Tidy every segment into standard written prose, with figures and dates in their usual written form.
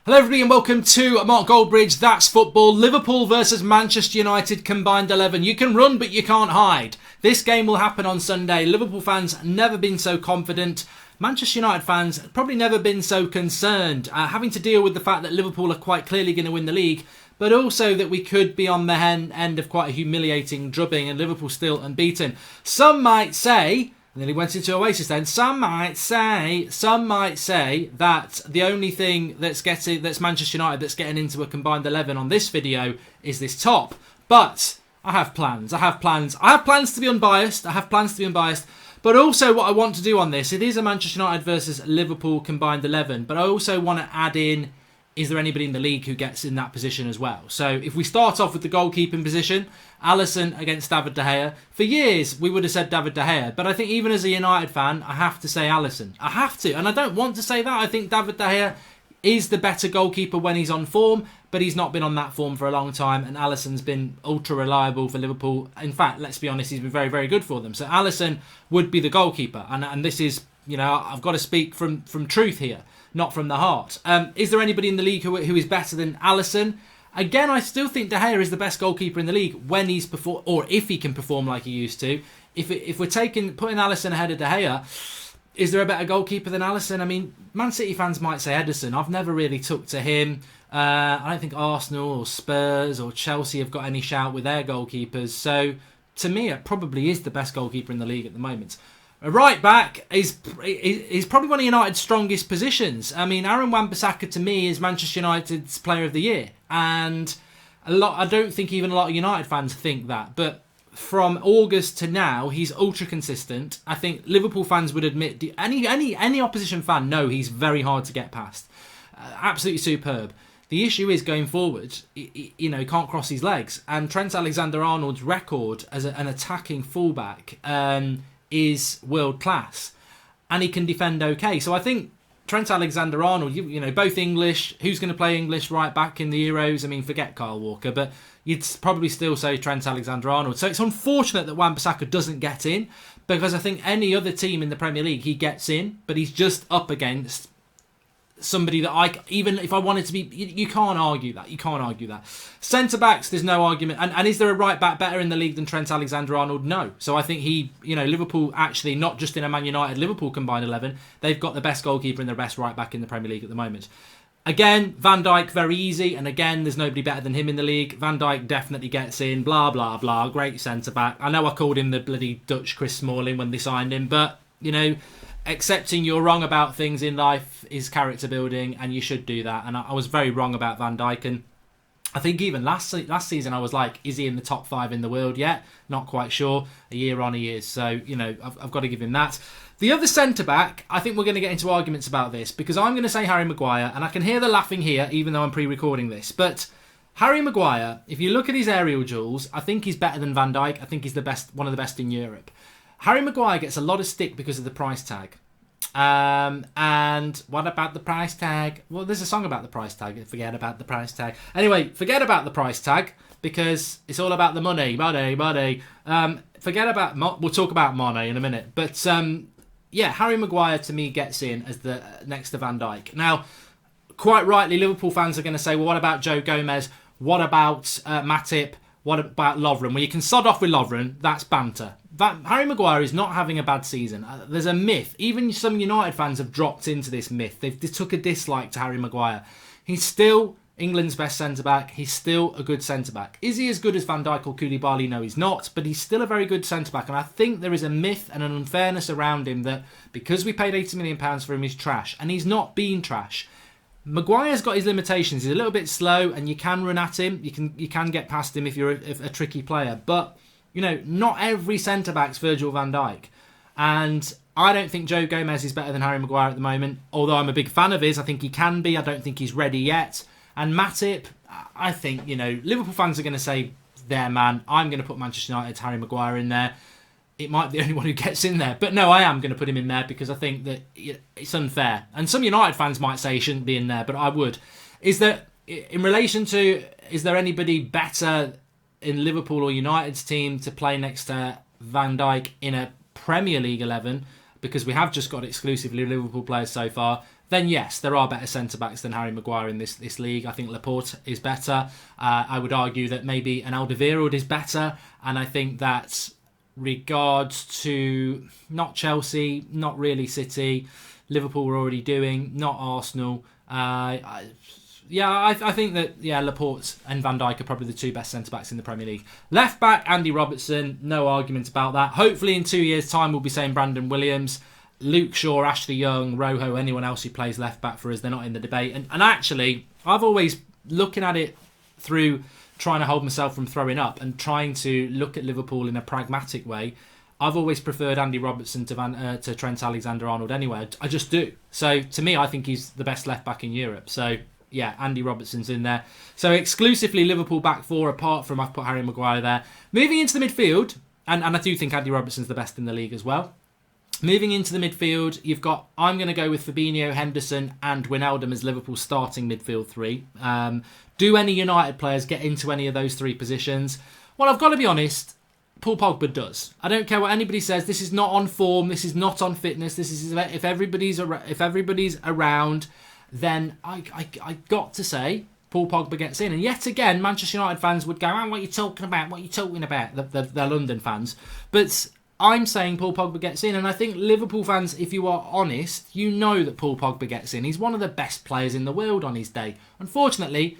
Hello everybody and welcome to Mark Goldbridge, That's Football. Liverpool versus Manchester United combined 11. You can run but you can't hide. This game will happen on Sunday. Liverpool fans never been so confident. Manchester United fans probably never been so concerned, having to deal with the fact that Liverpool are quite clearly going to win the league, but also that we could be on the end of quite a humiliating drubbing and Liverpool still unbeaten. Some might say, and then he went into Oasis then, some might say that the only thing that's Manchester United that's getting into a combined 11 on this video is this top. But I have plans. I have plans to be unbiased. But also what I want to do on this, it is a Manchester United versus Liverpool combined 11. But I also want to add in, is there anybody in the league who gets in that position as well? So if we start off with the goalkeeping position, Alisson against David De Gea. For years, we would have said David De Gea. But I think even as a United fan, I have to say Alisson. I have to. And I don't want to say that. I think David De Gea is the better goalkeeper when he's on form. But he's not been on that form for a long time. And Alisson's been ultra reliable for Liverpool. In fact, let's be honest, he's been very, very good for them. So Alisson would be the goalkeeper. And this is, you know, I've got to speak from truth here, not from the heart. Is there anybody in the league who is better than Alisson? Again, I still think De Gea is the best goalkeeper in the league when he's perform, or if he can perform like he used to. If we're putting Alisson ahead of De Gea, is there a better goalkeeper than Alisson? I mean, Man City fans might say Henderson. I've never really took to him. I don't think Arsenal or Spurs or Chelsea have got any shout with their goalkeepers. So, to me, it probably is the best goalkeeper in the league at the moment. A right back is probably one of United's strongest positions. I mean, Aaron Wan-Bissaka to me is Manchester United's Player of the Year, and I don't think even a lot of United fans think that. But from August to now, he's ultra consistent. I think Liverpool fans would admit, any opposition fan know he's very hard to get past. Absolutely superb. The issue is going forward, he can't cross his legs, and Trent Alexander-Arnold's record as an attacking fullback is world class, and he can defend okay. So I think Trent Alexander-Arnold, you know, both English. Who's going to play English right back in the Euros? I mean, forget Kyle Walker, but you'd probably still say Trent Alexander-Arnold. So it's unfortunate that Wan-Bissaka doesn't get in, because I think any other team in the Premier League he gets in, but he's just up against somebody that even if I wanted to be, you can't argue that. Centre-backs, there's no argument. And is there a right-back better in the league than Trent Alexander-Arnold? No. So I think Liverpool actually, not just in a Man United Liverpool combined 11, they've got the best goalkeeper and the best right-back in the Premier League at the moment. Again, Van Dijk, very easy. And again, there's nobody better than him in the league. Van Dijk definitely gets in, blah, blah, blah. Great centre-back. I know I called him the bloody Dutch Chris Smalling when they signed him, but, you know, accepting you're wrong about things in life is character building, and you should do that. And I was very wrong about Van Dijk, and I think even last season I was like, is he in the top 5 in the world yet? Not quite sure. A year on he is, so you know I've got to give him that. The other centre back, I think we're going to get into arguments about this, because I'm going to say Harry Maguire, and I can hear the laughing here even though I'm pre-recording this, but Harry Maguire, if you look at his aerial duels, I think he's better than Van Dijk. I think he's one of the best in Europe. Harry Maguire gets a lot of stick because of the price tag. And what about the price tag? Well, there's a song about the price tag. Forget about the price tag. Anyway, forget about the price tag, because it's all about the money. Forget about... We'll talk about Mane in a minute. But, Harry Maguire to me gets in as the next to Van Dijk. Now, quite rightly, Liverpool fans are going to say, well, what about Joe Gomez? What about Matip? What about Lovren? Well, you can sod off with Lovren. That's banter. Harry Maguire is not having a bad season. There's a myth. Even some United fans have dropped into this myth. They took a dislike to Harry Maguire. He's still England's best centre-back. He's still a good centre-back. Is he as good as Van Dijk or Koulibaly? No, he's not. But he's still a very good centre-back. And I think there is a myth and an unfairness around him that because we paid £80 million for him, he's trash. And he's not been trash. Maguire's got his limitations. He's a little bit slow, and you can run at him. You can get past him if you're a tricky player. But, you know, not every centre-back's Virgil van Dijk. And I don't think Joe Gomez is better than Harry Maguire at the moment. Although I'm a big fan of his. I think he can be. I don't think he's ready yet. And Matip, I think, you know, Liverpool fans are going to say, their man. I'm going to put Manchester United's Harry Maguire in there. It might be the only one who gets in there. But no, I am going to put him in there because I think that it's unfair. And some United fans might say he shouldn't be in there, but I would. Is there anybody better in Liverpool or United's team to play next to Van Dijk in a Premier League 11? Because we have just got exclusively Liverpool players so far. then yes, there are better centre-backs than Harry Maguire in this league. I think Laporte is better. I would argue that maybe an Alderweireld is better. And I think that regards to not Chelsea, not really City, Liverpool were already doing, not Arsenal. I think that Laporte and Van Dijk are probably the two best centre-backs in the Premier League. Left back, Andy Robertson, no argument about that. Hopefully in 2 years' time we'll be saying Brandon Williams, Luke Shaw, Ashley Young, Rojo, anyone else who plays left back for us, they're not in the debate. And actually, I've always, looking at it through trying to hold myself from throwing up and trying to look at Liverpool in a pragmatic way, I've always preferred Andy Robertson to Trent Alexander-Arnold anyway. I just do. So to me, I think he's the best left back in Europe. So yeah, Andy Robertson's in there. So exclusively Liverpool back four, apart from I've put Harry Maguire there. Moving into the midfield, and I do think Andy Robertson's the best in the league as well. Moving into the midfield, I'm going to go with Fabinho, Henderson and Wijnaldum as Liverpool's starting midfield three. Do any United players get into any of those three positions? Well, I've got to be honest, Paul Pogba does. I don't care what anybody says. This is not on form. This is not on fitness. This is if everybody's around, then I got to say Paul Pogba gets in. And yet again, Manchester United fans would go, what are you talking about? What are you talking about? They're London fans. But I'm saying Paul Pogba gets in. And I think Liverpool fans, if you are honest, you know that Paul Pogba gets in. He's one of the best players in the world on his day. Unfortunately,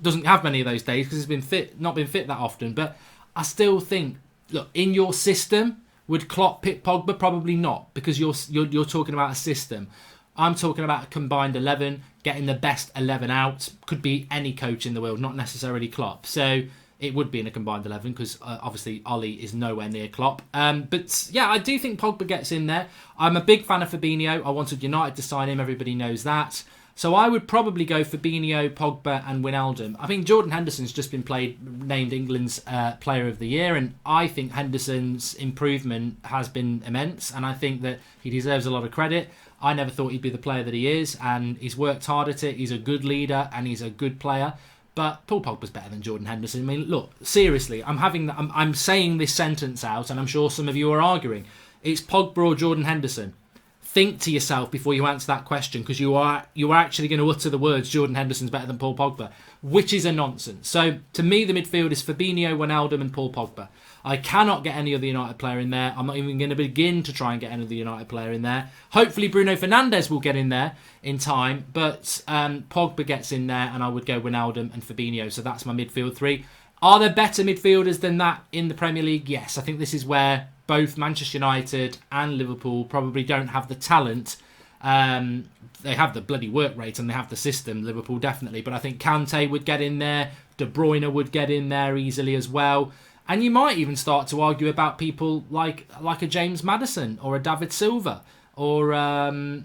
doesn't have many of those days because he's not been fit that often. But I still think, look, in your system, would Klopp pick Pogba? Probably not, because you're talking about a system. I'm talking about a combined 11, getting the best 11 out. Could be any coach in the world, not necessarily Klopp. So it would be in a combined 11 because obviously Ollie is nowhere near Klopp. But yeah, I do think Pogba gets in there. I'm a big fan of Fabinho. I wanted United to sign him. Everybody knows that. So I would probably go Fabinho, Pogba and Wijnaldum. I think Jordan Henderson's just been named England's Player of the Year, and I think Henderson's improvement has been immense, and I think that he deserves a lot of credit. I never thought he'd be the player that he is, and he's worked hard at it. He's a good leader, and he's a good player. But Paul Pogba's better than Jordan Henderson. I mean, look, seriously, I'm saying this sentence out, and I'm sure some of you are arguing. It's Pogba or Jordan Henderson. Think to yourself before you answer that question, because you are actually going to utter the words Jordan Henderson's better than Paul Pogba, which is a nonsense. So to me, the midfield is Fabinho, Wijnaldum and Paul Pogba. I cannot get any other United player in there. I'm not even going to begin to try and get any other United player in there. Hopefully Bruno Fernandes will get in there in time, but Pogba gets in there, and I would go Wijnaldum and Fabinho. So that's my midfield three. Are there better midfielders than that in the Premier League? Yes, I think this is where both Manchester United and Liverpool probably don't have the talent. They have the bloody work rate and they have the system, Liverpool definitely. But I think Kante would get in there. De Bruyne would get in there easily as well. And you might even start to argue about people like a James Maddison or a David Silva or not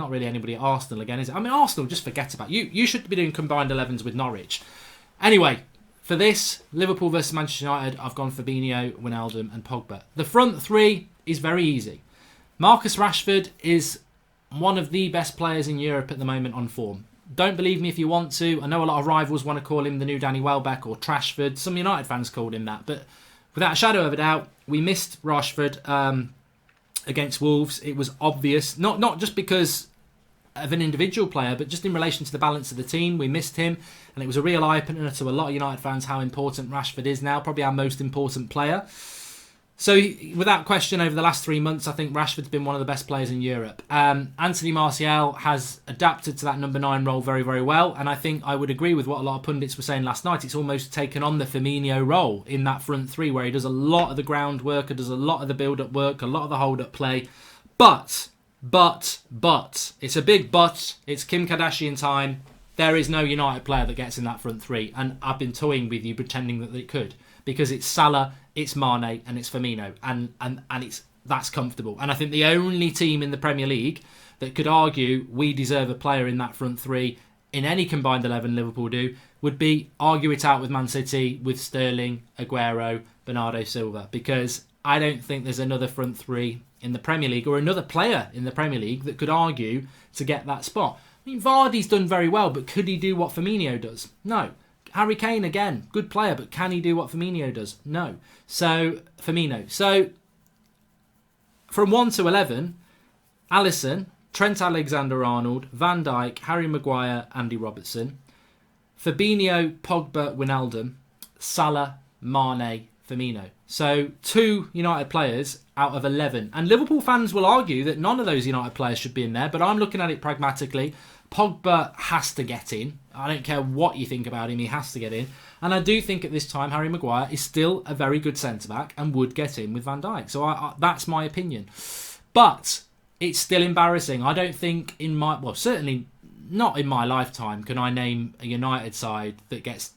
really anybody at Arsenal again, is it? I mean, Arsenal, just forget about you. You should be doing combined 11s with Norwich. Anyway, for this, Liverpool versus Manchester United, I've gone Fabinho, Wijnaldum and Pogba. The front three is very easy. Marcus Rashford is one of the best players in Europe at the moment on form. Don't believe me if you want to. I know a lot of rivals want to call him the new Danny Welbeck or Trashford. Some United fans called him that. But without a shadow of a doubt, we missed Rashford against Wolves. It was obvious, not just because of an individual player, but just in relation to the balance of the team. We missed him, and it was a real eye-opener to a lot of United fans how important Rashford is now, probably our most important player. So without question, over the last 3 months, I think Rashford's been one of the best players in Europe. Anthony Martial has adapted to that number 9 role very, very well, and I think I would agree with what a lot of pundits were saying last night. It's almost taken on the Firmino role in that front three, where he does a lot of the groundwork, does a lot of the build-up work, a lot of the hold-up play. But, it's a big but, it's Kim Kardashian time. There is no United player that gets in that front three, and I've been toying with you pretending that it could, because it's Salah, it's Mane and it's Firmino, and that's comfortable. And I think the only team in the Premier League that could argue we deserve a player in that front three in any combined 11 Liverpool do would be argue it out with Man City, with Sterling, Aguero, Bernardo Silva, because I don't think there's another front three in the Premier League or another player in the Premier League that could argue to get that spot. I mean, Vardy's done very well, but could he do what Firmino does? No. Harry Kane, again, good player, but can he do what Firmino does? No. So, Firmino. So, from 1 to 11, Alisson, Trent Alexander-Arnold, Van Dijk, Harry Maguire, Andy Robertson, Fabinho, Pogba, Wijnaldum, Salah, Mane, Firmino. So 2 United players out of 11. And Liverpool fans will argue that none of those United players should be in there, but I'm looking at it pragmatically. Pogba has to get in. I don't care what you think about him, he has to get in. And I do think at this time Harry Maguire is still a very good centre-back and would get in with Van Dijk. So that's my opinion. But it's still embarrassing. I don't think certainly not in my lifetime can I name a United side that gets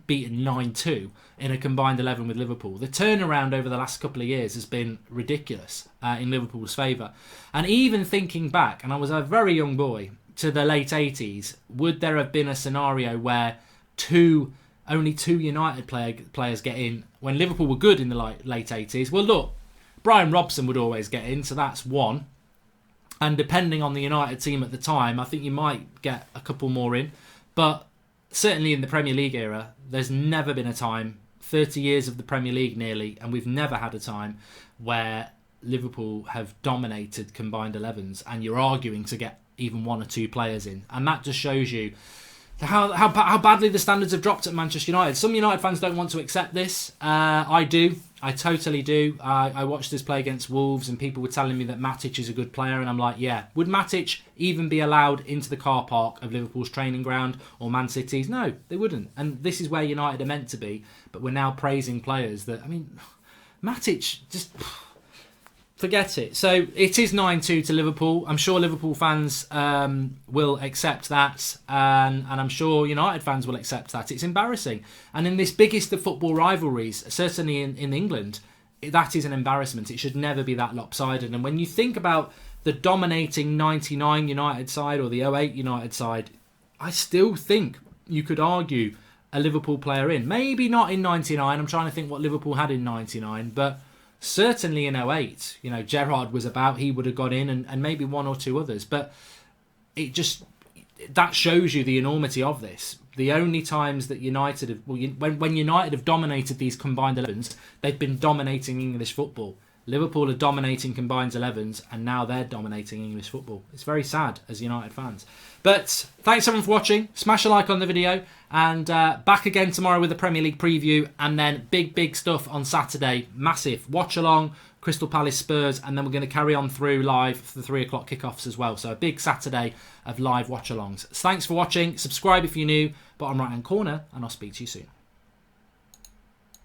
beaten 9-2 in a combined 11 with Liverpool. The turnaround over the last couple of years has been ridiculous in Liverpool's favour. And even thinking back, and I was a very young boy, to the late 80s, would there have been a scenario where only two United players get in when Liverpool were good in the late 80s? Well, look, Brian Robson would always get in, so that's one. And depending on the United team at the time, I think you might get a couple more in. But certainly in the Premier League era, there's never been a time, 30 years of the Premier League nearly, and we've never had a time where Liverpool have dominated combined 11s and you're arguing to get even 1 or 2 players in. And that just shows you how badly the standards have dropped at Manchester United. Some United fans don't want to accept this. I do. I totally do. I watched this play against Wolves and people were telling me that Matic is a good player, and I'm like, yeah. Would Matic even be allowed into the car park of Liverpool's training ground or Man City's? No, they wouldn't. And this is where United are meant to be, but we're now praising players that, Matic, just forget it. So it is 9-2 to Liverpool. I'm sure Liverpool fans will accept that, and I'm sure United fans will accept that. It's embarrassing. And in this biggest of football rivalries, certainly in England, that is an embarrassment. It should never be that lopsided. And when you think about the dominating 99 United side or the 08 United side, I still think you could argue a Liverpool player in. Maybe not in 99. I'm trying to think what Liverpool had in 99, but certainly in 08, Gerrard was about, he would have got in, and maybe 1 or 2 others. But that shows you the enormity of this. The only times that United when United have dominated these combined 11s, they've been dominating English football. Liverpool are dominating combined 11s, and now they're dominating English football. It's very sad as United fans. But thanks everyone for watching. Smash a like on the video, and back again tomorrow with the Premier League preview, and then big stuff on Saturday. Massive watch along, Crystal Palace Spurs, and then we're going to carry on through live for the 3 o'clock kickoffs as well. So a big Saturday of live watch alongs. Thanks for watching. Subscribe if you're new, bottom right hand corner, and I'll speak to you soon.